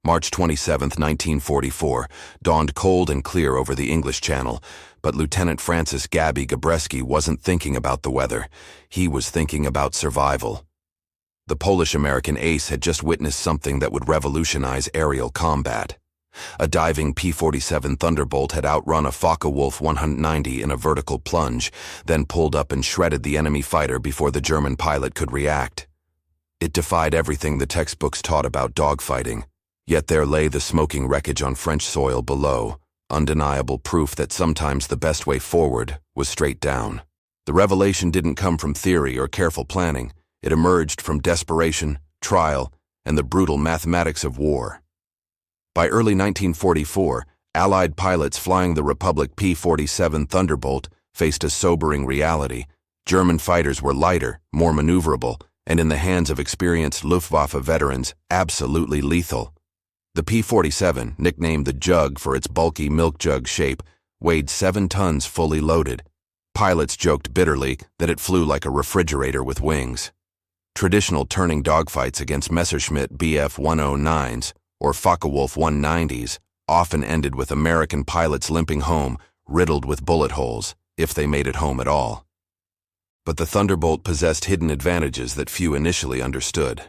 March 27, 1944, dawned cold and clear over the English Channel, but Lieutenant Francis "Gabby" Gabreski wasn't thinking about the weather. He was thinking about survival. The Polish-American ace had just witnessed something that would revolutionize aerial combat. A diving P-47 Thunderbolt had outrun a Focke-Wulf 190 in a vertical plunge, then pulled up and shredded the enemy fighter before the German pilot could react. It defied everything the textbooks taught about dogfighting. Yet there lay the smoking wreckage on French soil below, undeniable proof that sometimes the best way forward was straight down. The revelation didn't come from theory or careful planning. It emerged from desperation, trial, and the brutal mathematics of war. By early 1944, Allied pilots flying the Republic P-47 Thunderbolt faced a sobering reality. German fighters were lighter, more maneuverable, and in the hands of experienced Luftwaffe veterans, absolutely lethal. The P-47, nicknamed the Jug for its bulky milk jug shape, weighed 7 tons fully loaded. Pilots joked bitterly that it flew like a refrigerator with wings. Traditional turning dogfights against Messerschmitt Bf 109s or Focke-Wulf 190s often ended with American pilots limping home, riddled with bullet holes, if they made it home at all. But the Thunderbolt possessed hidden advantages that few initially understood.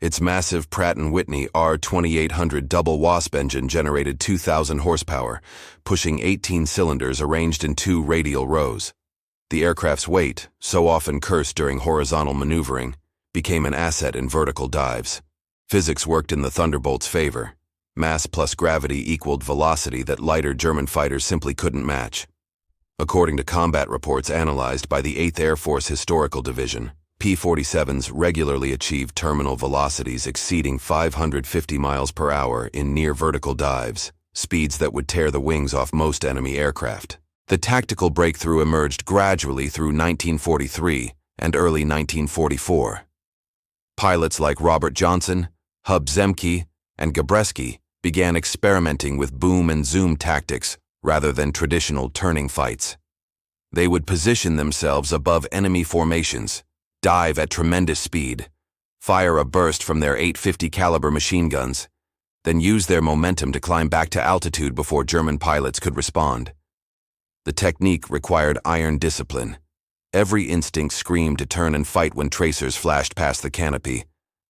Its massive Pratt & Whitney R2800 double wasp engine generated 2,000 horsepower, pushing 18 cylinders arranged in 2 radial rows. The aircraft's weight, so often cursed during horizontal maneuvering, became an asset in vertical dives. Physics worked in the Thunderbolt's favor. Mass plus gravity equaled velocity that lighter German fighters simply couldn't match. According to combat reports analyzed by the 8th Air Force Historical Division, P-47s regularly achieved terminal velocities exceeding 550 miles per hour in near-vertical dives, speeds that would tear the wings off most enemy aircraft. The tactical breakthrough emerged gradually through 1943 and early 1944. Pilots like Robert Johnson, Hub Zemke, and Gabreski began experimenting with boom and zoom tactics rather than traditional turning fights. They would position themselves above enemy formations, dive at tremendous speed, fire a burst from their .850 caliber machine guns, then use their momentum to climb back to altitude before German pilots could respond. The technique required iron discipline. Every instinct screamed to turn and fight when tracers flashed past the canopy,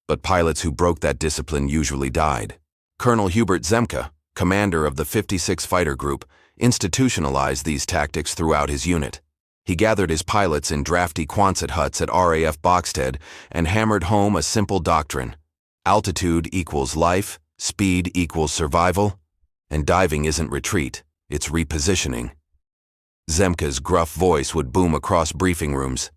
but pilots who broke that discipline usually died. Colonel Hubert Zemke, commander of the 56 Fighter Group, institutionalized these tactics throughout his unit. He gathered his pilots in drafty Quonset huts at RAF Boxted and hammered home a simple doctrine: altitude equals life, speed equals survival, and diving isn't retreat, it's repositioning. Zemke's gruff voice would boom across briefing rooms.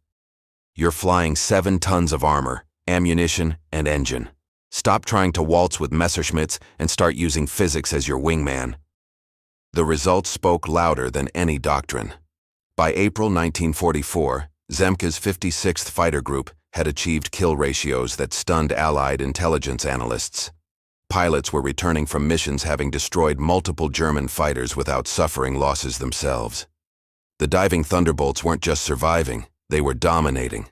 "You're flying 7 tons of armor, ammunition, and engine. Stop trying to waltz with Messerschmitts and start using physics as your wingman." The results spoke louder than any doctrine. By April 1944, Zemke's 56th Fighter Group had achieved kill ratios that stunned Allied intelligence analysts. Pilots were returning from missions having destroyed multiple German fighters without suffering losses themselves. The diving Thunderbolts weren't just surviving, they were dominating.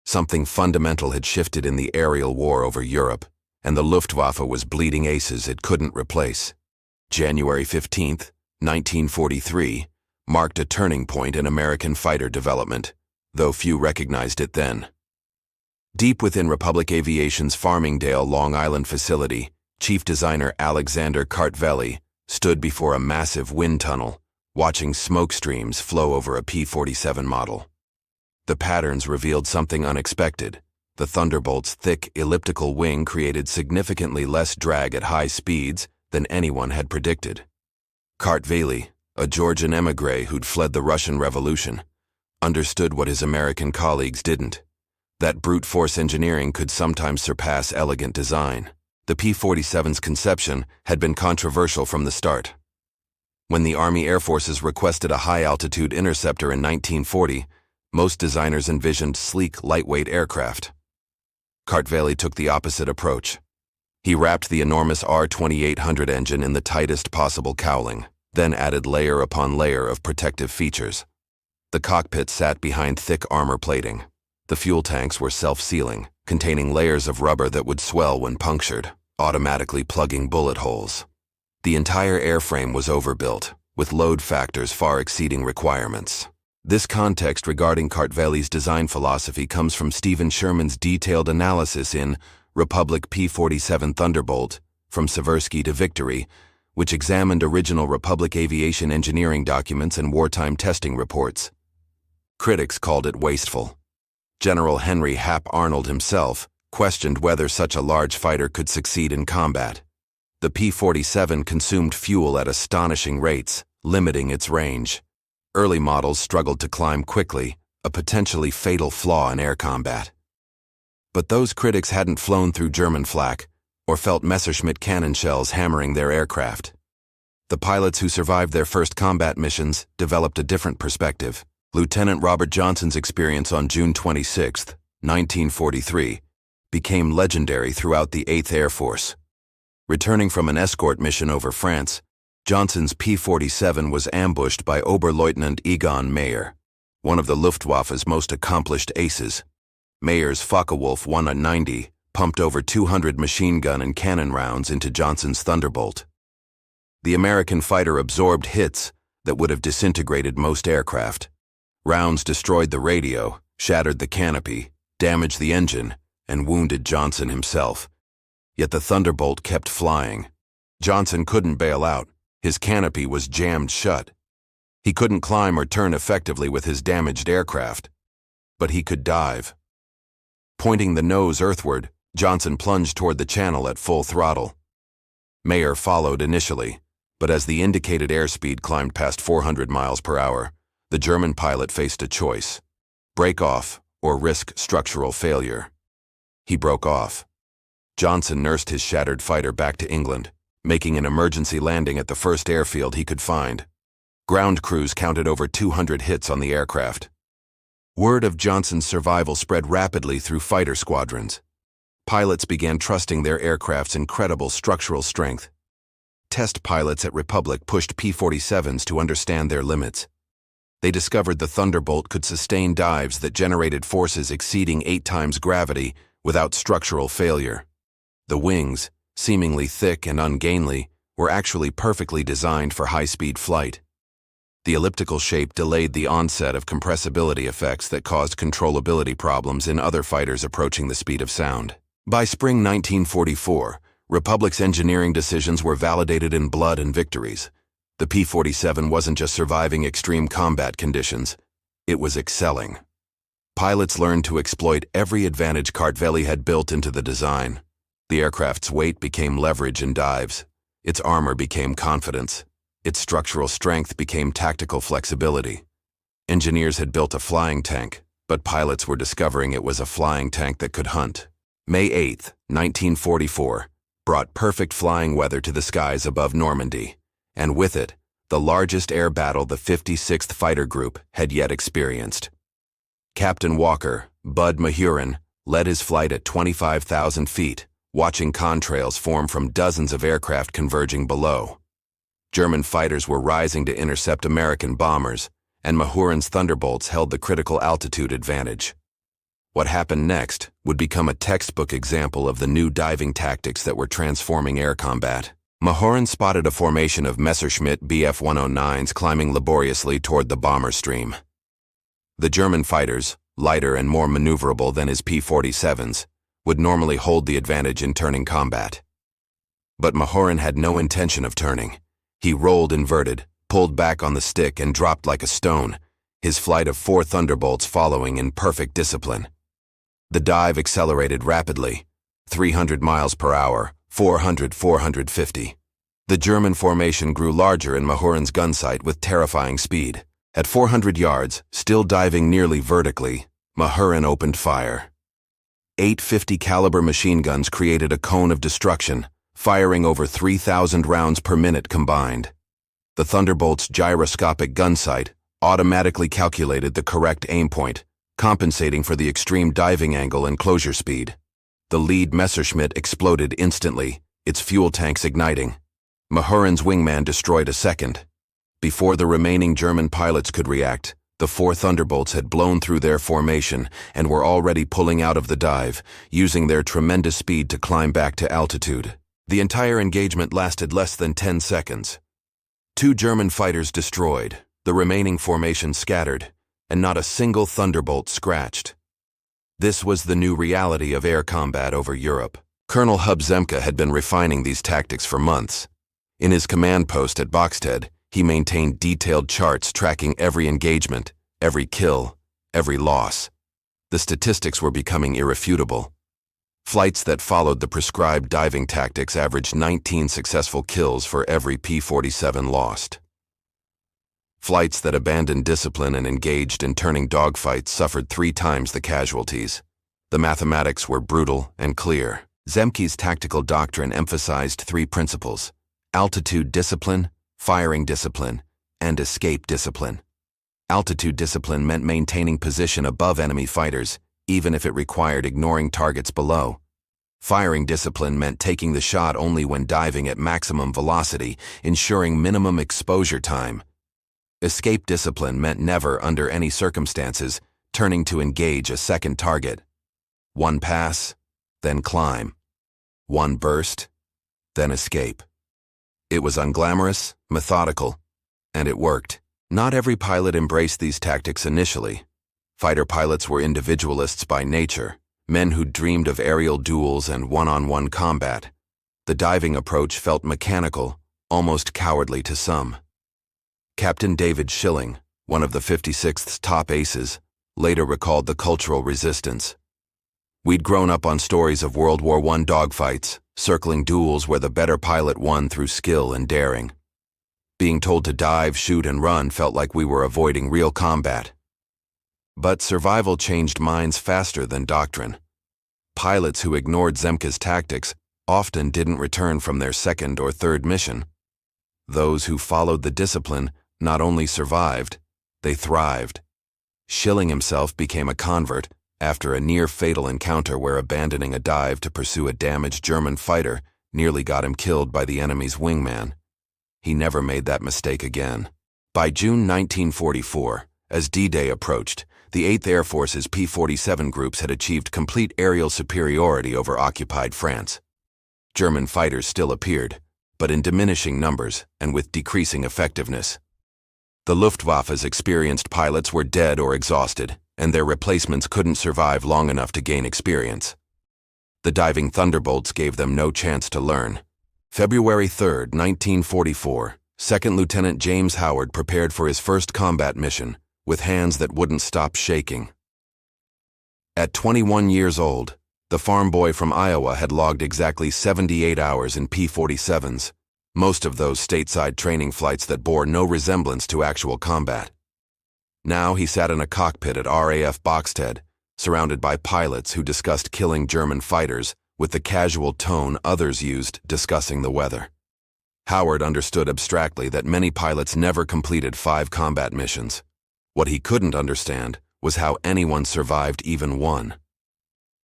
Something fundamental had shifted in the aerial war over Europe, and the Luftwaffe was bleeding aces it couldn't replace. January 15, 1943, marked a turning point in American fighter development, though few recognized it then. Deep within Republic Aviation's Farmingdale, Long Island facility, chief designer Alexander Kartveli stood before a massive wind tunnel, watching smoke streams flow over a P-47 model. The patterns revealed something unexpected. The Thunderbolt's thick, elliptical wing created significantly less drag at high speeds than anyone had predicted. Kartveli, a Georgian émigré who'd fled the Russian Revolution, understood what his American colleagues didn't: that brute force engineering could sometimes surpass elegant design. The P-47's conception had been controversial from the start. When the Army Air Forces requested a high-altitude interceptor in 1940, most designers envisioned sleek, lightweight aircraft. Kartveli took the opposite approach. He wrapped the enormous R2800 engine in the tightest possible cowling, then added layer upon layer of protective features. The cockpit sat behind thick armor plating. The fuel tanks were self-sealing, containing layers of rubber that would swell when punctured, automatically plugging bullet holes. The entire airframe was overbuilt, with load factors far exceeding requirements. This context regarding Kartveli's design philosophy comes from Stephen Sherman's detailed analysis in Republic P-47 Thunderbolt, From Seversky to Victory, which examined original Republic aviation engineering documents and wartime testing reports. Critics called it wasteful. General Henry Hap Arnold himself questioned whether such a large fighter could succeed in combat. The P-47 consumed fuel at astonishing rates, limiting its range. Early models struggled to climb quickly, a potentially fatal flaw in air combat. But those critics hadn't flown through German flak or felt Messerschmitt cannon shells hammering their aircraft. The pilots who survived their first combat missions developed a different perspective. Lieutenant Robert Johnson's experience on June 26, 1943, became legendary throughout the 8th Air Force. Returning from an escort mission over France, Johnson's P-47 was ambushed by Oberleutnant Egon Mayer, one of the Luftwaffe's most accomplished aces. Mayer's Focke-Wulf 190 pumped over 200 machine gun and cannon rounds into Johnson's Thunderbolt. The American fighter absorbed hits that would have disintegrated most aircraft. Rounds destroyed the radio, shattered the canopy, damaged the engine, and wounded Johnson himself. Yet the Thunderbolt kept flying. Johnson couldn't bail out. His canopy was jammed shut. He couldn't climb or turn effectively with his damaged aircraft. But he could dive. Pointing the nose earthward, Johnson plunged toward the channel at full throttle. Mayer followed initially, but as the indicated airspeed climbed past 400 miles per hour, the German pilot faced a choice: break off or risk structural failure. He broke off. Johnson nursed his shattered fighter back to England, making an emergency landing at the first airfield he could find. Ground crews counted over 200 hits on the aircraft. Word of Johnson's survival spread rapidly through fighter squadrons. Pilots began trusting their aircraft's incredible structural strength. Test pilots at Republic pushed P-47s to understand their limits. They discovered the Thunderbolt could sustain dives that generated forces exceeding 8 times gravity without structural failure. The wings, seemingly thick and ungainly, were actually perfectly designed for high-speed flight. The elliptical shape delayed the onset of compressibility effects that caused controllability problems in other fighters approaching the speed of sound. By spring 1944, Republic's engineering decisions were validated in blood and victories. The P-47 wasn't just surviving extreme combat conditions, it was excelling. Pilots learned to exploit every advantage Kartveli had built into the design. The aircraft's weight became leverage in dives. Its armor became confidence. Its structural strength became tactical flexibility. Engineers had built a flying tank, but pilots were discovering it was a flying tank that could hunt. May 8, 1944, brought perfect flying weather to the skies above Normandy, and with it, the largest air battle the 56th Fighter Group had yet experienced. Captain Walker, Bud Mahurin, led his flight at 25,000 feet, watching contrails form from dozens of aircraft converging below. German fighters were rising to intercept American bombers, and Mahurin's Thunderbolts held the critical altitude advantage. What happened next would become a textbook example of the new diving tactics that were transforming air combat. Mahurin spotted a formation of Messerschmitt Bf-109s climbing laboriously toward the bomber stream. The German fighters, lighter and more maneuverable than his P-47s, would normally hold the advantage in turning combat. But Mahurin had no intention of turning. He rolled inverted, pulled back on the stick, and dropped like a stone, his flight of 4 Thunderbolts following in perfect discipline. The dive accelerated rapidly, 300 miles per hour, 400, 450. The German formation grew larger in Mahurin's gun sight with terrifying speed. At 400 yards, still diving nearly vertically, Mahurin opened fire. 850 caliber machine guns created a cone of destruction, firing over 3,000 rounds per minute combined. The Thunderbolt's gyroscopic gun sight automatically calculated the correct aim point, compensating for the extreme diving angle and closure speed. The lead Messerschmitt exploded instantly, its fuel tanks igniting. Mahurin's wingman destroyed a second. Before the remaining German pilots could react, the 4 Thunderbolts had blown through their formation and were already pulling out of the dive, using their tremendous speed to climb back to altitude. The entire engagement lasted less than 10 seconds. 2 German fighters destroyed, the remaining formation scattered, and not a single thunderbolt scratched. This was the new reality of air combat over Europe. Colonel Hub Zemke had been refining these tactics for months. In his command post at Boxted, he maintained detailed charts tracking every engagement, every kill, every loss. The statistics were becoming irrefutable. Flights that followed the prescribed diving tactics averaged 19 successful kills for every P-47 lost. Flights that abandoned discipline and engaged in turning dogfights suffered 3 times the casualties. The mathematics were brutal and clear. Zemke's tactical doctrine emphasized 3 principles: altitude discipline, firing discipline, and escape discipline. Altitude discipline meant maintaining position above enemy fighters, even if it required ignoring targets below. Firing discipline meant taking the shot only when diving at maximum velocity, ensuring minimum exposure time. Escape discipline meant never, under any circumstances, turning to engage a second target. 1 pass, then climb. 1 burst, then escape. It was unglamorous, methodical, and it worked. Not every pilot embraced these tactics initially. Fighter pilots were individualists by nature, men who dreamed of aerial duels and one-on-one combat. The diving approach felt mechanical, almost cowardly to some. Captain David Schilling, one of the 56th's top aces, later recalled the cultural resistance. "We'd grown up on stories of World War I dogfights, circling duels where the better pilot won through skill and daring. Being told to dive, shoot, and run felt like we were avoiding real combat." But survival changed minds faster than doctrine. Pilots who ignored Zemke's tactics often didn't return from their 2nd or 3rd mission. Those who followed the discipline not only survived, they thrived. Schilling himself became a convert after a near-fatal encounter where abandoning a dive to pursue a damaged German fighter nearly got him killed by the enemy's wingman. He never made that mistake again. By June 1944, as D-Day approached, the 8th Air Force's P-47 groups had achieved complete aerial superiority over occupied France. German fighters still appeared, but in diminishing numbers and with decreasing effectiveness. The Luftwaffe's experienced pilots were dead or exhausted, and their replacements couldn't survive long enough to gain experience. The diving thunderbolts gave them no chance to learn. February 3, 1944, 2nd Lieutenant James Howard prepared for his first combat mission, with hands that wouldn't stop shaking. At 21 years old, the farm boy from Iowa had logged exactly 78 hours in P-47s, most of those stateside training flights that bore no resemblance to actual combat. Now he sat in a cockpit at RAF Boxted, surrounded by pilots who discussed killing German fighters with the casual tone others used discussing the weather. Howard understood abstractly that many pilots never completed 5 combat missions. What he couldn't understand was how anyone survived even one.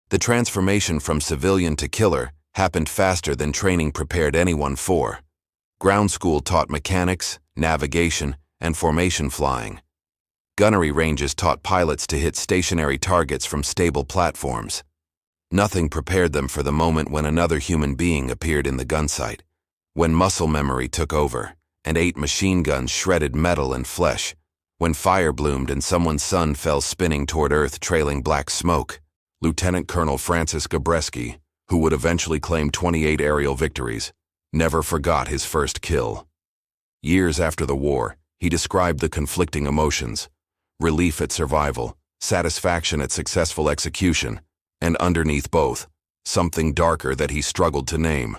The transformation from civilian to killer happened faster than training prepared anyone for. Ground school taught mechanics, navigation, and formation flying. Gunnery ranges taught pilots to hit stationary targets from stable platforms. Nothing prepared them for the moment when another human being appeared in the gunsight, when muscle memory took over, and 8 machine guns shredded metal and flesh, when fire bloomed and someone's sun fell spinning toward Earth trailing black smoke. Lieutenant Colonel Francis Gabreski, who would eventually claim 28 aerial victories, never forgot his first kill. Years after the war, he described the conflicting emotions: relief at survival, satisfaction at successful execution, and underneath both, something darker that he struggled to name.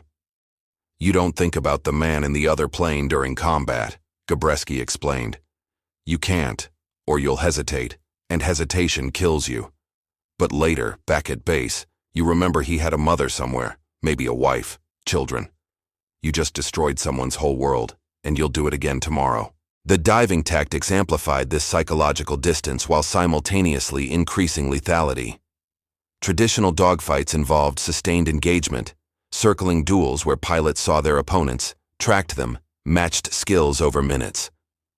"You don't think about the man in the other plane during combat," Gabreski explained. "You can't, or you'll hesitate, and hesitation kills you. But later, back at base, you remember he had a mother somewhere, maybe a wife, children. You just destroyed someone's whole world, and you'll do it again tomorrow." The diving tactics amplified this psychological distance while simultaneously increasing lethality. Traditional dogfights involved sustained engagement, circling duels where pilots saw their opponents, tracked them, matched skills over minutes.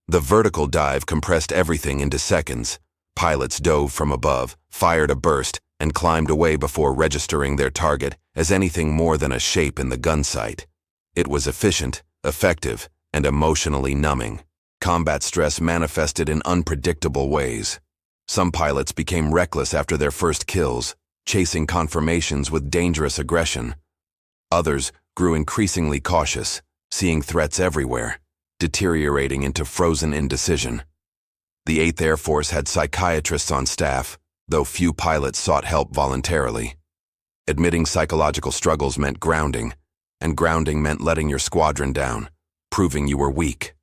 The vertical dive compressed everything into seconds. Pilots dove from above, fired a burst, and climbed away before registering their target as anything more than a shape in the gun sight. It was efficient, effective, and emotionally numbing. Combat stress manifested in unpredictable ways. Some pilots became reckless after their first kills, chasing confirmations with dangerous aggression. Others grew increasingly cautious, seeing threats everywhere, deteriorating into frozen indecision. The 8th Air Force had psychiatrists on staff, though few pilots sought help voluntarily. Admitting psychological struggles meant grounding, and grounding meant letting your squadron down, proving you were weak.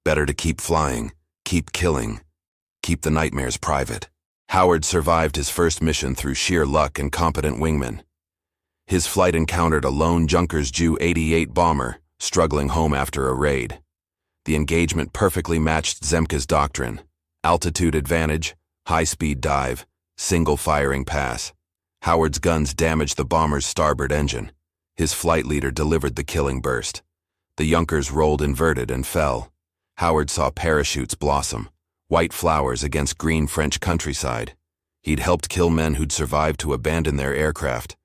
Better to keep flying, keep killing, keep the nightmares private. Howard survived his first mission through sheer luck and competent wingmen. His flight encountered a lone Junkers Ju-88 bomber, struggling home after a raid. The engagement perfectly matched Zemke's doctrine: altitude advantage, high-speed dive, single-firing pass. Howard's guns damaged the bomber's starboard engine. His flight leader delivered the killing burst. The Junkers rolled inverted and fell. Howard saw parachutes blossom, white flowers against green French countryside. He'd helped kill men who'd survived to abandon their aircraft.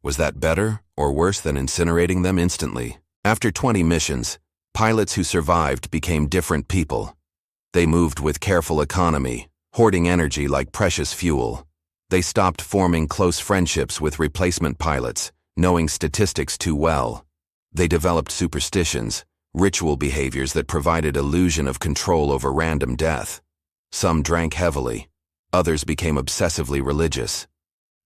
Was that better or worse than incinerating them instantly? After 20 missions, pilots who survived became different people. They moved with careful economy, hoarding energy like precious fuel. They stopped forming close friendships with replacement pilots, knowing statistics too well. They developed superstitions, ritual behaviors that provided illusion of control over random death. Some drank heavily. Others became obsessively religious.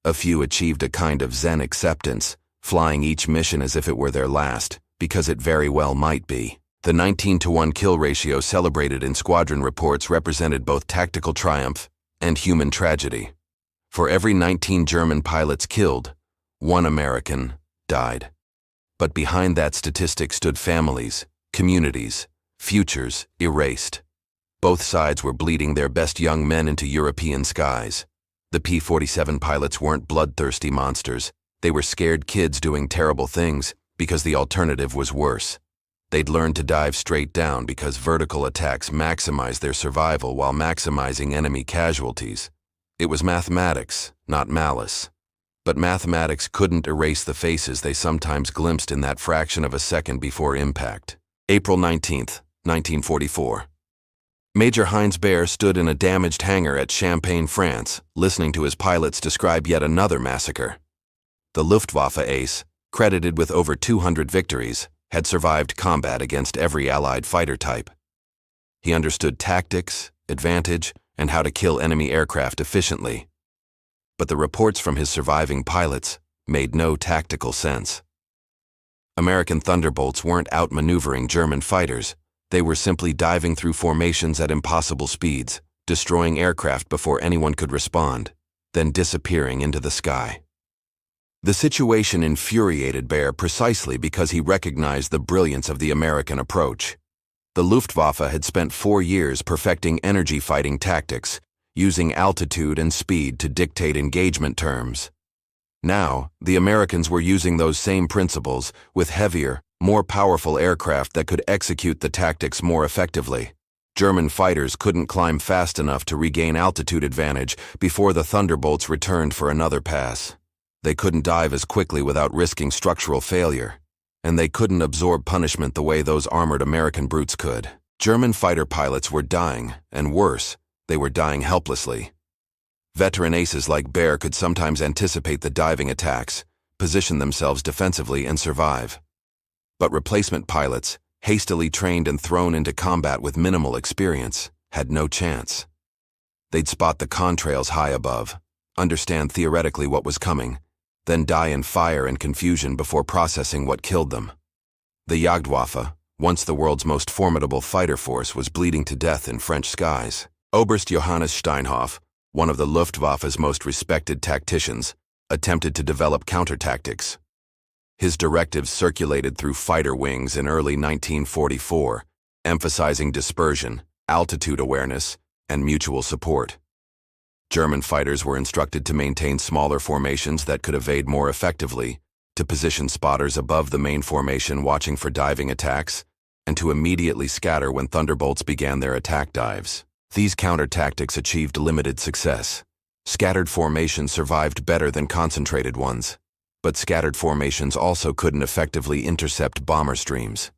A few achieved a kind of Zen acceptance, flying each mission as if it were their last, because it very well might be. The 19-to-1 kill ratio celebrated in squadron reports represented both tactical triumph and human tragedy. For every 19 German pilots killed, 1 American died. But behind that statistic stood families, communities, futures erased. Both sides were bleeding their best young men into European skies. The P-47 pilots weren't bloodthirsty monsters. They were scared kids doing terrible things because the alternative was worse. They'd learned to dive straight down because vertical attacks maximized their survival while maximizing enemy casualties. It was mathematics, not malice. But mathematics couldn't erase the faces they sometimes glimpsed in that fraction of a second before impact. April 19th, 1944. Major Heinz Baer stood in a damaged hangar at Champagne, France, listening to his pilots describe yet another massacre. The Luftwaffe ace, credited with over 200 victories, had survived combat against every Allied fighter type. He understood tactics, advantage, and how to kill enemy aircraft efficiently. But the reports from his surviving pilots made no tactical sense. American Thunderbolts weren't outmaneuvering German fighters. They were simply diving through formations at impossible speeds, destroying aircraft before anyone could respond, then disappearing into the sky. The situation infuriated Baer precisely because he recognized the brilliance of the American approach. The Luftwaffe had spent 4 years perfecting energy fighting tactics, using altitude and speed to dictate engagement terms. Now, the Americans were using those same principles with heavier, more powerful aircraft that could execute the tactics more effectively. German fighters couldn't climb fast enough to regain altitude advantage before the Thunderbolts returned for another pass. They couldn't dive as quickly without risking structural failure. And they couldn't absorb punishment the way those armored American brutes could. German fighter pilots were dying, and worse, they were dying helplessly. Veteran aces like Baer could sometimes anticipate the diving attacks, position themselves defensively, and survive. But replacement pilots, hastily trained and thrown into combat with minimal experience, had no chance. They'd spot the contrails high above, understand theoretically what was coming, then die in fire and confusion before processing what killed them. The Jagdwaffe, once the world's most formidable fighter force, was bleeding to death in French skies. Oberst Johannes Steinhoff, one of the Luftwaffe's most respected tacticians, attempted to develop counter-tactics. His directives circulated through fighter wings in early 1944, emphasizing dispersion, altitude awareness, and mutual support. German fighters were instructed to maintain smaller formations that could evade more effectively, to position spotters above the main formation watching for diving attacks, and to immediately scatter when Thunderbolts began their attack dives. These counter-tactics achieved limited success. Scattered formations survived better than concentrated ones, but scattered formations also couldn't effectively intercept bomber streams.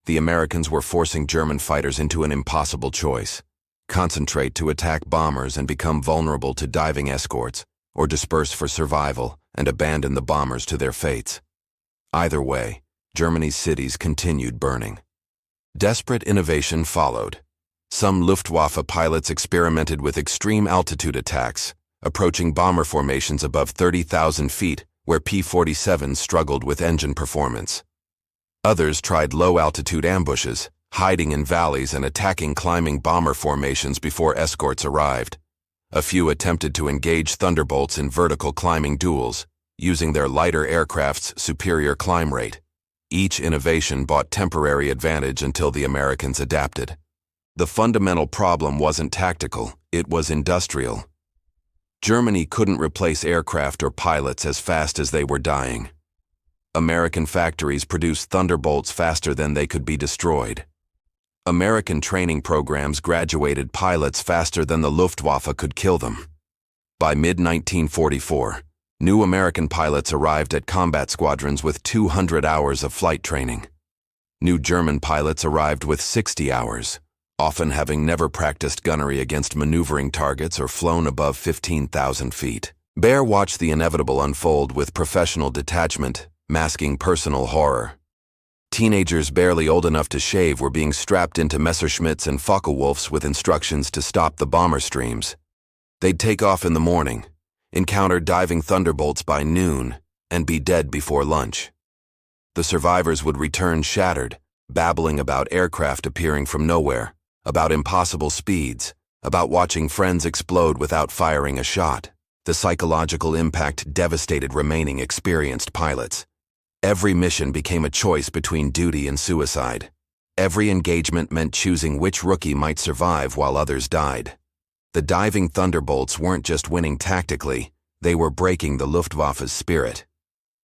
The Americans were forcing German fighters into an impossible choice: concentrate to attack bombers and become vulnerable to diving escorts, or disperse for survival and abandon the bombers to their fates. Either way, Germany's cities continued burning. Desperate innovation followed. Some Luftwaffe pilots experimented with extreme altitude attacks, approaching bomber formations above 30,000 feet, where P-47s struggled with engine performance. Others tried low-altitude ambushes, hiding in valleys and attacking climbing bomber formations before escorts arrived. A few attempted to engage Thunderbolts in vertical climbing duels, using their lighter aircraft's superior climb rate. Each innovation brought temporary advantage until the Americans adapted. The fundamental problem wasn't tactical, it was industrial. Germany couldn't replace aircraft or pilots as fast as they were dying. American factories produced Thunderbolts faster than they could be destroyed. American training programs graduated pilots faster than the Luftwaffe could kill them. By mid-1944, new American pilots arrived at combat squadrons with 200 hours of flight training. New German pilots arrived with 60 hours, often having never practiced gunnery against maneuvering targets or flown above 15,000 feet. Baer watched the inevitable unfold with professional detachment, masking personal horror. Teenagers barely old enough to shave were being strapped into Messerschmitts and Focke-Wulfs with instructions to stop the bomber streams. They'd take off in the morning, encounter diving Thunderbolts by noon, and be dead before lunch. The survivors would return shattered, babbling about aircraft appearing from nowhere, about impossible speeds, about watching friends explode without firing a shot. The psychological impact devastated remaining experienced pilots. Every mission became a choice between duty and suicide. Every engagement meant choosing which rookie might survive while others died. The diving Thunderbolts weren't just winning tactically, they were breaking the Luftwaffe's spirit.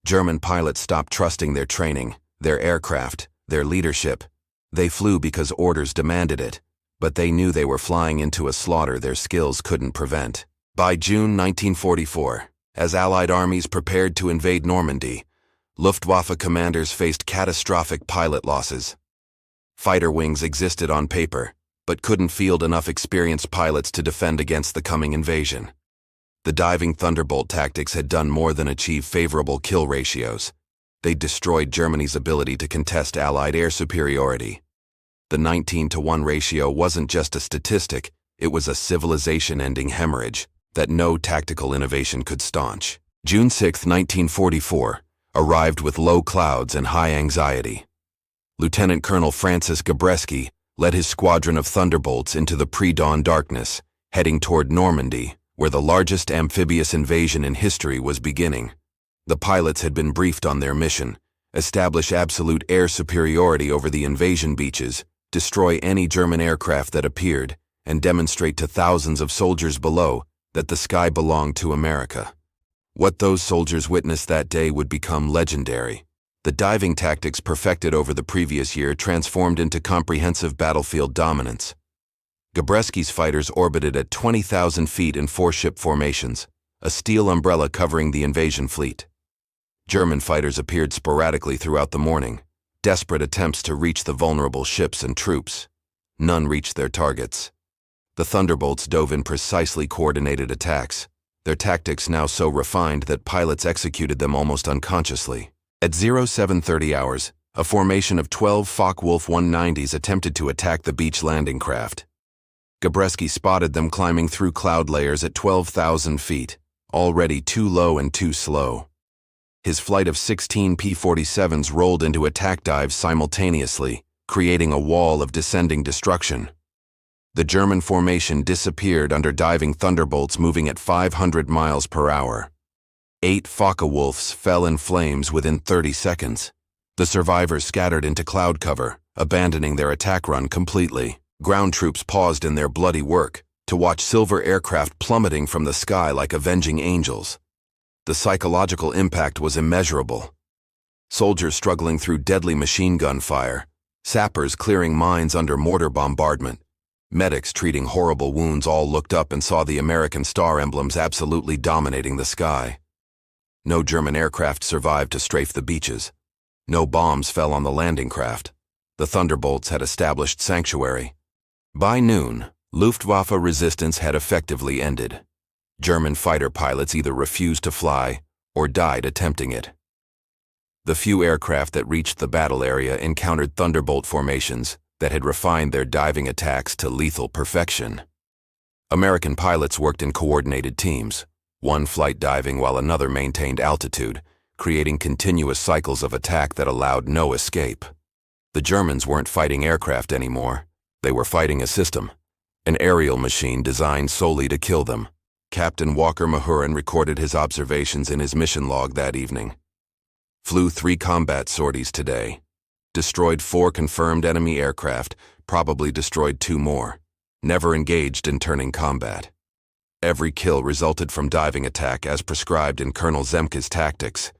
German pilots stopped trusting their training, their aircraft, their leadership. They flew because orders demanded it, but they knew they were flying into a slaughter their skills couldn't prevent. By June 1944, as Allied armies prepared to invade Normandy, Luftwaffe commanders faced catastrophic pilot losses. Fighter wings existed on paper, but couldn't field enough experienced pilots to defend against the coming invasion. The diving Thunderbolt tactics had done more than achieve favorable kill ratios. They destroyed Germany's ability to contest Allied air superiority. The 19-to-1 ratio wasn't just a statistic, it was a civilization-ending hemorrhage that no tactical innovation could staunch. June 6, 1944, arrived with low clouds and high anxiety. Lieutenant Colonel Francis Gabreski led his squadron of Thunderbolts into the pre-dawn darkness, heading toward Normandy, where the largest amphibious invasion in history was beginning. The pilots had been briefed on their mission: establish absolute air superiority over the invasion beaches, destroy any German aircraft that appeared, and demonstrate to thousands of soldiers below that the sky belonged to America. What those soldiers witnessed that day would become legendary. The diving tactics perfected over the previous year transformed into comprehensive battlefield dominance. Gabreski's fighters orbited at 20,000 feet in 4-ship formations, a steel umbrella covering the invasion fleet. German fighters appeared sporadically throughout the morning, desperate attempts to reach the vulnerable ships and troops. None reached their targets. The Thunderbolts dove in precisely coordinated attacks, their tactics now so refined that pilots executed them almost unconsciously. At 0730 hours, a formation of 12 Focke-Wulf 190s attempted to attack the beach landing craft. Gabreski spotted them climbing through cloud layers at 12,000 feet, already too low and too slow. His flight of 16 P-47s rolled into attack dives simultaneously, creating a wall of descending destruction. The German formation disappeared under diving Thunderbolts moving at 500 miles per hour. 8 Focke-Wulfs fell in flames within 30 seconds. The survivors scattered into cloud cover, abandoning their attack run completely. Ground troops paused in their bloody work to watch silver aircraft plummeting from the sky like avenging angels. The psychological impact was immeasurable. Soldiers struggling through deadly machine gun fire, sappers clearing mines under mortar bombardment, Medics treating horrible wounds all looked up and saw the American star emblems absolutely dominating the sky. No German aircraft survived to strafe the beaches. No bombs fell on the landing craft. The Thunderbolts had established sanctuary. By noon, Luftwaffe resistance had effectively ended. German fighter pilots either refused to fly or died attempting it. The few aircraft that reached the battle area encountered Thunderbolt formations that had refined their diving attacks to lethal perfection. American pilots worked in coordinated teams, one flight diving while another maintained altitude, creating continuous cycles of attack that allowed no escape. The Germans weren't fighting aircraft anymore. They were fighting a system, an aerial machine designed solely to kill them. Captain Walker Mahurin recorded his observations in his mission log that evening. Flew 3 combat sorties today. Destroyed 4 confirmed enemy aircraft, probably destroyed 2 more. Never engaged in turning combat. Every kill resulted from diving attack as prescribed in Colonel Zemke's tactics.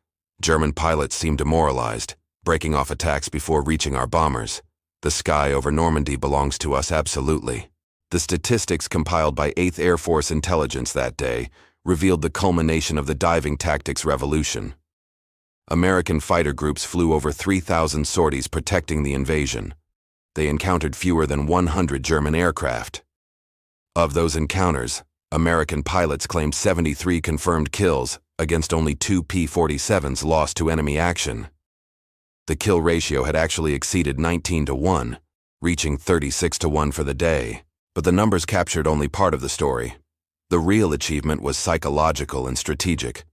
German pilots seemed demoralized, breaking off attacks before reaching our bombers. The sky over Normandy belongs to us absolutely. The statistics compiled by 8th Air Force Intelligence that day revealed the culmination of the diving tactics revolution. American fighter groups flew over 3,000 sorties protecting the invasion. They encountered fewer than 100 German aircraft. Of those encounters, American pilots claimed 73 confirmed kills against only 2 P-47s lost to enemy action. The kill ratio had actually exceeded 19-1, reaching 36-1 for the day, but the numbers captured only part of the story. The real achievement was psychological and strategic.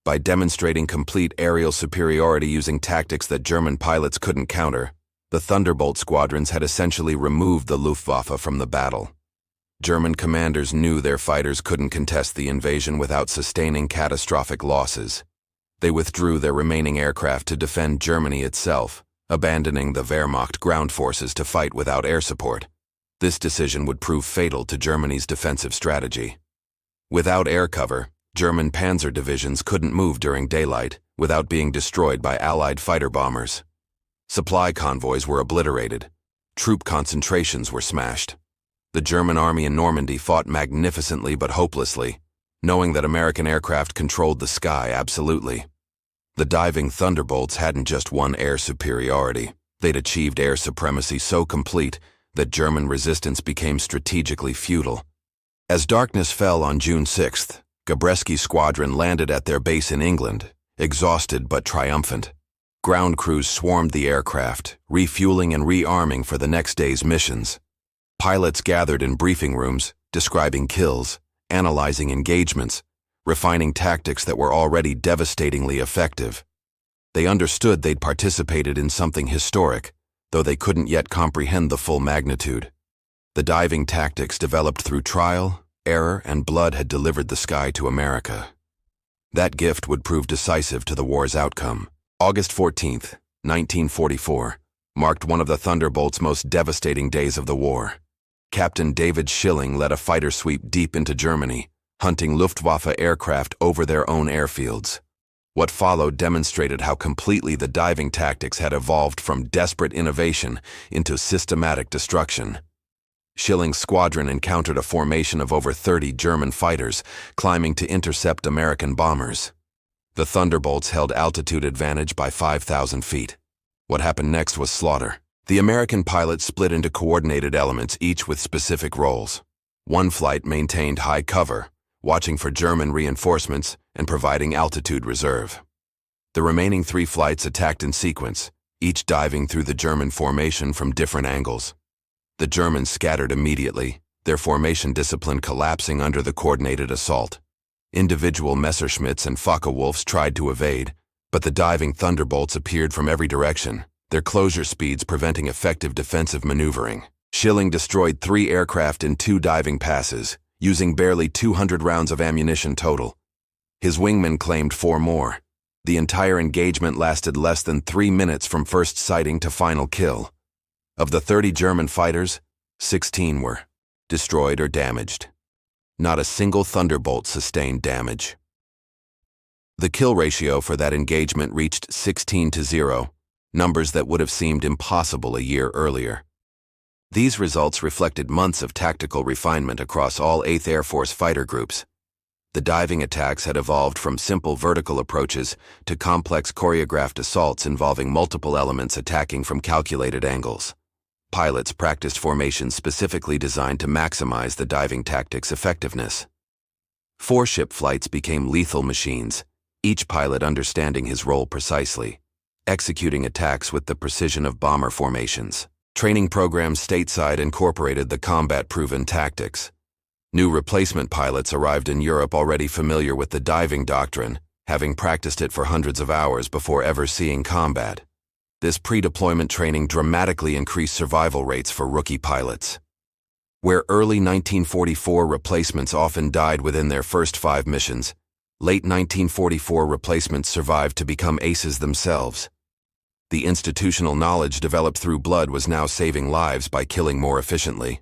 By demonstrating complete aerial superiority using tactics that German pilots couldn't counter, the Thunderbolt squadrons had essentially removed the Luftwaffe from the battle. German commanders knew their fighters couldn't contest the invasion without sustaining catastrophic losses. They withdrew their remaining aircraft to defend Germany itself, abandoning the Wehrmacht ground forces to fight without air support. This decision would prove fatal to Germany's defensive strategy. Without air cover, German panzer divisions couldn't move during daylight without being destroyed by Allied fighter bombers. Supply convoys were obliterated. Troop concentrations were smashed. The German army in Normandy fought magnificently but hopelessly, knowing that American aircraft controlled the sky absolutely. The diving Thunderbolts hadn't just won air superiority. They'd achieved air supremacy so complete that German resistance became strategically futile. As darkness fell on June 6th, Gabreski's squadron landed at their base in England, exhausted but triumphant. Ground crews swarmed the aircraft, refueling and rearming for the next day's missions. Pilots gathered in briefing rooms, describing kills, analyzing engagements, refining tactics that were already devastatingly effective. They understood they'd participated in something historic, though they couldn't yet comprehend the full magnitude. The diving tactics developed through trial, error, and blood had delivered the sky to America. That gift would prove decisive to the war's outcome. August 14th, 1944, marked one of the Thunderbolt's most devastating days of the war. Captain David Schilling led a fighter sweep deep into Germany, hunting Luftwaffe aircraft over their own airfields. What followed demonstrated how completely the diving tactics had evolved from desperate innovation into systematic destruction. Schilling's squadron encountered a formation of over 30 German fighters, climbing to intercept American bombers. The Thunderbolts held altitude advantage by 5,000 feet. What happened next was slaughter. The American pilots split into coordinated elements, each with specific roles. One flight maintained high cover, watching for German reinforcements and providing altitude reserve. The remaining 3 flights attacked in sequence, each diving through the German formation from different angles. The Germans scattered immediately, their formation discipline collapsing under the coordinated assault. Individual Messerschmitts and Focke-Wulfs tried to evade, but the diving Thunderbolts appeared from every direction, their closure speeds preventing effective defensive maneuvering. Schilling destroyed 3 aircraft in 2 diving passes, using barely 200 rounds of ammunition total. His wingmen claimed 4 more. The entire engagement lasted less than 3 minutes from first sighting to final kill. Of the 30 German fighters, 16 were destroyed or damaged. Not a single Thunderbolt sustained damage. The kill ratio for that engagement reached 16-0, numbers that would have seemed impossible a year earlier. These results reflected months of tactical refinement across all 8th Air Force fighter groups. The diving attacks had evolved from simple vertical approaches to complex choreographed assaults involving multiple elements attacking from calculated angles. Pilots practiced formations specifically designed to maximize the diving tactics' effectiveness. 4-ship flights became lethal machines, each pilot understanding his role precisely, executing attacks with the precision of bomber formations. Training programs stateside incorporated the combat-proven tactics. New replacement pilots arrived in Europe already familiar with the diving doctrine, having practiced it for hundreds of hours before ever seeing combat. This pre-deployment training dramatically increased survival rates for rookie pilots. Where early 1944 replacements often died within their first 5 missions, late 1944 replacements survived to become aces themselves. The institutional knowledge developed through blood was now saving lives by killing more efficiently.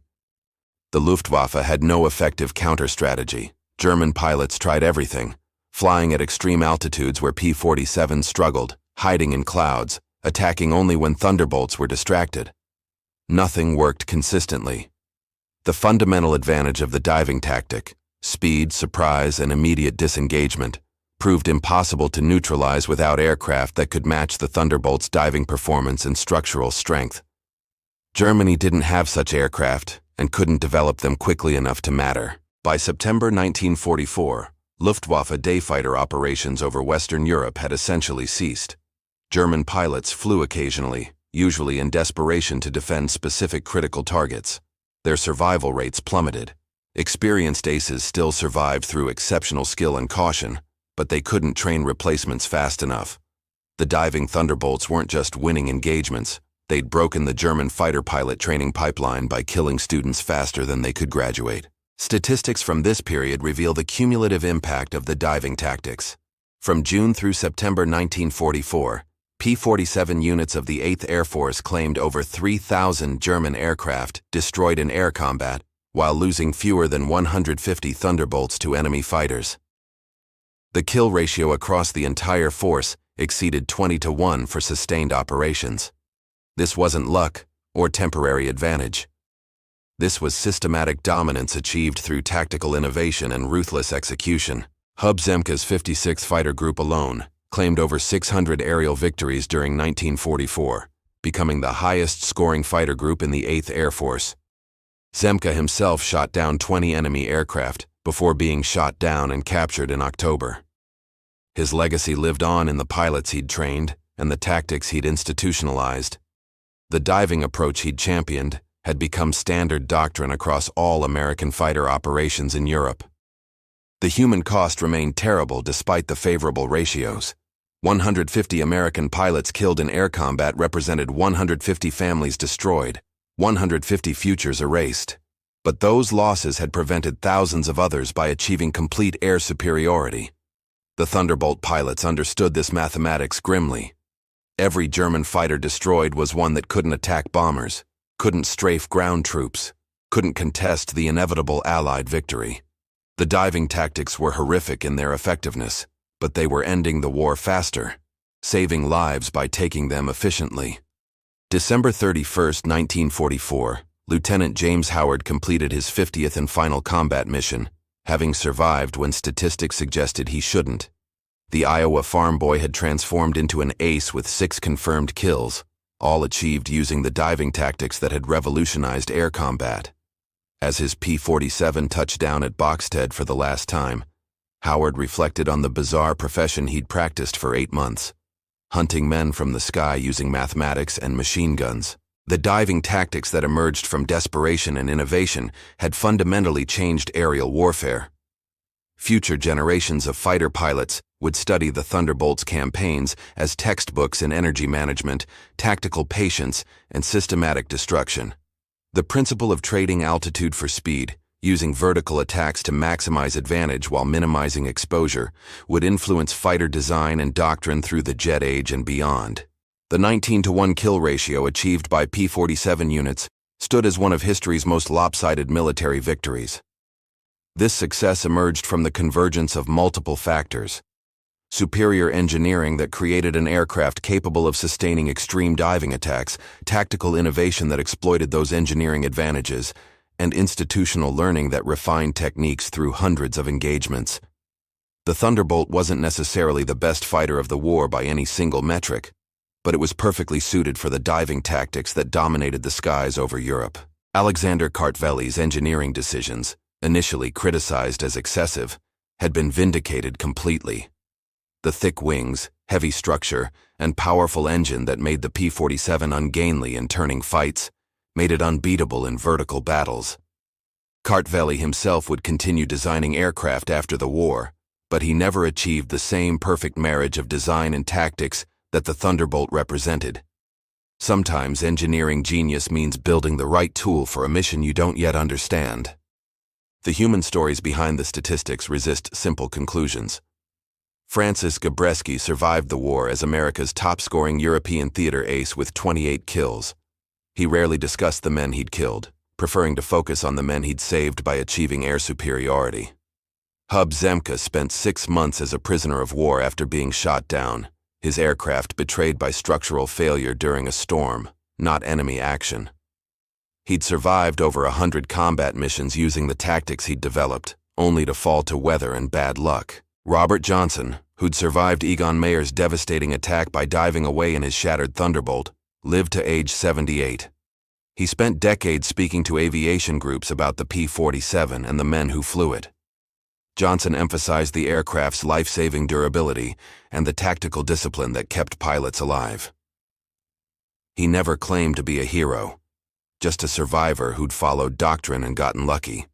The Luftwaffe had no effective counter-strategy. German pilots tried everything, flying at extreme altitudes where P-47 struggled, hiding in clouds, attacking only when thunderbolts were distracted. Nothing worked consistently. The fundamental advantage of the diving tactic, speed, surprise, and immediate disengagement, proved impossible to neutralize without aircraft that could match the Thunderbolt's diving performance and structural strength. Germany didn't have such aircraft and couldn't develop them quickly enough to matter. By September 1944, Luftwaffe dayfighter operations over Western Europe had essentially ceased. German pilots flew occasionally, usually in desperation to defend specific critical targets. Their survival rates plummeted. Experienced aces still survived through exceptional skill and caution, but they couldn't train replacements fast enough. The diving Thunderbolts weren't just winning engagements, they'd broken the German fighter pilot training pipeline by killing students faster than they could graduate. Statistics from this period reveal the cumulative impact of the diving tactics. From June through September 1944, P-47 units of the 8th Air Force claimed over 3,000 German aircraft destroyed in air combat, while losing fewer than 150 Thunderbolts to enemy fighters. The kill ratio across the entire force exceeded 20-1 for sustained operations. This wasn't luck or temporary advantage. This was systematic dominance achieved through tactical innovation and ruthless execution. Hub Zemke's 56th Fighter Group alone claimed over 600 aerial victories during 1944, becoming the highest-scoring fighter group in the 8th Air Force. Zemke himself shot down 20 enemy aircraft before being shot down and captured in October. His legacy lived on in the pilots he'd trained and the tactics he'd institutionalized. The diving approach he'd championed had become standard doctrine across all American fighter operations in Europe. The human cost remained terrible despite the favorable ratios. 150 American pilots killed in air combat represented 150 families destroyed, 150 futures erased. But those losses had prevented thousands of others by achieving complete air superiority. The Thunderbolt pilots understood this mathematics grimly. Every German fighter destroyed was one that couldn't attack bombers, couldn't strafe ground troops, couldn't contest the inevitable Allied victory. The diving tactics were horrific in their effectiveness, but they were ending the war faster, saving lives by taking them efficiently. December 31, 1944, Lieutenant James Howard completed his 50th and final combat mission, having survived when statistics suggested he shouldn't. The Iowa farm boy had transformed into an ace with 6 confirmed kills, all achieved using the diving tactics that had revolutionized air combat. As his P-47 touched down at Boxted for the last time, Howard reflected on the bizarre profession he'd practiced for 8 months, hunting men from the sky using mathematics and machine guns. The diving tactics that emerged from desperation and innovation had fundamentally changed aerial warfare. Future generations of fighter pilots would study the Thunderbolt's campaigns as textbooks in energy management, tactical patience, and systematic destruction. The principle of trading altitude for speed, using vertical attacks to maximize advantage while minimizing exposure, would influence fighter design and doctrine through the jet age and beyond. The 19-1 kill ratio achieved by P-47 units stood as one of history's most lopsided military victories. This success emerged from the convergence of multiple factors: Superior engineering that created an aircraft capable of sustaining extreme diving attacks, tactical innovation that exploited those engineering advantages, and institutional learning that refined techniques through hundreds of engagements. The Thunderbolt wasn't necessarily the best fighter of the war by any single metric, but it was perfectly suited for the diving tactics that dominated the skies over Europe. Alexander Kartvel's engineering decisions, initially criticized as excessive, had been vindicated completely. The thick wings, heavy structure, and powerful engine that made the P-47 ungainly in turning fights made it unbeatable in vertical battles. Kartveli himself would continue designing aircraft after the war, but he never achieved the same perfect marriage of design and tactics that the Thunderbolt represented. Sometimes engineering genius means building the right tool for a mission you don't yet understand. The human stories behind the statistics resist simple conclusions. Francis Gabreski survived the war as America's top-scoring European theater ace with 28 kills. He rarely discussed the men he'd killed, preferring to focus on the men he'd saved by achieving air superiority. Hub Zemka spent 6 months as a prisoner of war after being shot down, his aircraft betrayed by structural failure during a storm, not enemy action. He'd survived over 100 combat missions using the tactics he'd developed, only to fall to weather and bad luck. Robert Johnson, who'd survived Egon Mayer's devastating attack by diving away in his shattered Thunderbolt, lived to age 78. He spent decades speaking to aviation groups about the P-47 and the men who flew it. Johnson emphasized the aircraft's life-saving durability and the tactical discipline that kept pilots alive. He never claimed to be a hero, just a survivor who'd followed doctrine and gotten lucky.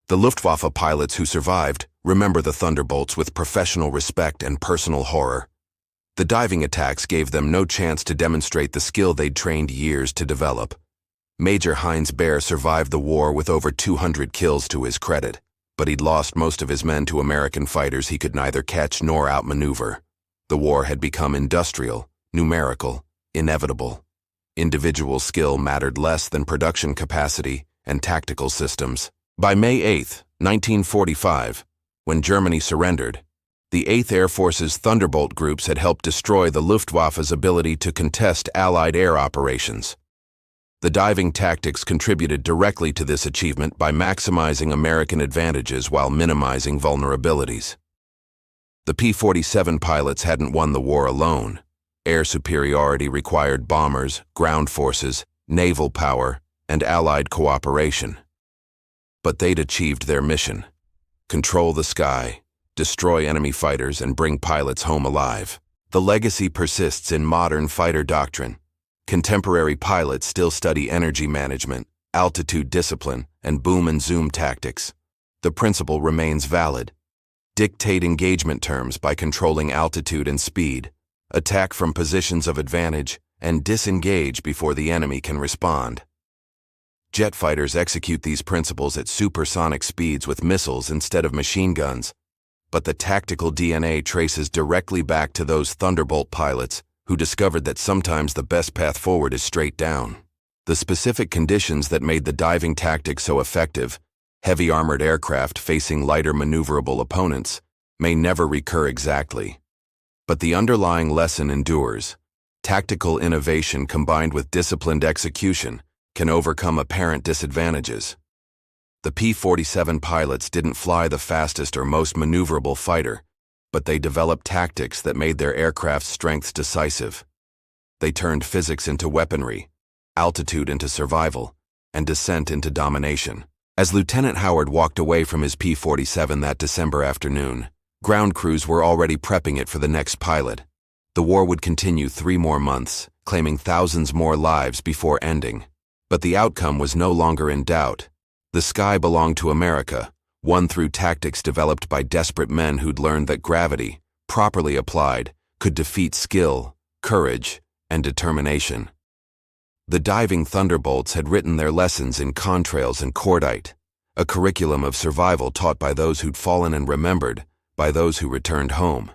The Luftwaffe pilots who survived remember the Thunderbolts with professional respect and personal horror. The diving attacks gave them no chance to demonstrate the skill they'd trained years to develop. Major Heinz Baer survived the war with over 200 kills to his credit, but he'd lost most of his men to American fighters he could neither catch nor outmaneuver. The war had become industrial, numerical, inevitable. Individual skill mattered less than production capacity and tactical systems. By May 8, 1945, when Germany surrendered, the 8th Air Force's Thunderbolt groups had helped destroy the Luftwaffe's ability to contest Allied air operations. The diving tactics contributed directly to this achievement by maximizing American advantages while minimizing vulnerabilities. The P-47 pilots hadn't won the war alone. Air superiority required bombers, ground forces, naval power, and Allied cooperation. But they'd achieved their mission: control the sky, destroy enemy fighters, and bring pilots home alive. The legacy persists in modern fighter doctrine. Contemporary pilots still study energy management, altitude discipline, and boom and zoom tactics. The principle remains valid. Dictate engagement terms by controlling altitude and speed, attack from positions of advantage, and disengage before the enemy can respond. Jet fighters execute these principles at supersonic speeds with missiles instead of machine guns, but the tactical DNA traces directly back to those Thunderbolt pilots who discovered that sometimes the best path forward is straight down. The specific conditions that made the diving tactic so effective, heavy armored aircraft facing lighter maneuverable opponents, may never recur exactly. But the underlying lesson endures. Tactical innovation combined with disciplined execution can overcome apparent disadvantages. The P-47 pilots didn't fly the fastest or most maneuverable fighter, but they developed tactics that made their aircraft's strengths decisive. They turned physics into weaponry, altitude into survival, and descent into domination. As Lieutenant Howard walked away from his P-47 that December afternoon, ground crews were already prepping it for the next pilot. The war would continue 3 more months, claiming thousands more lives before ending. But the outcome was no longer in doubt. The sky belonged to America, won through tactics developed by desperate men who'd learned that gravity, properly applied, could defeat skill, courage, and determination. The diving Thunderbolts had written their lessons in contrails and cordite, a curriculum of survival taught by those who'd fallen and remembered by those who returned home.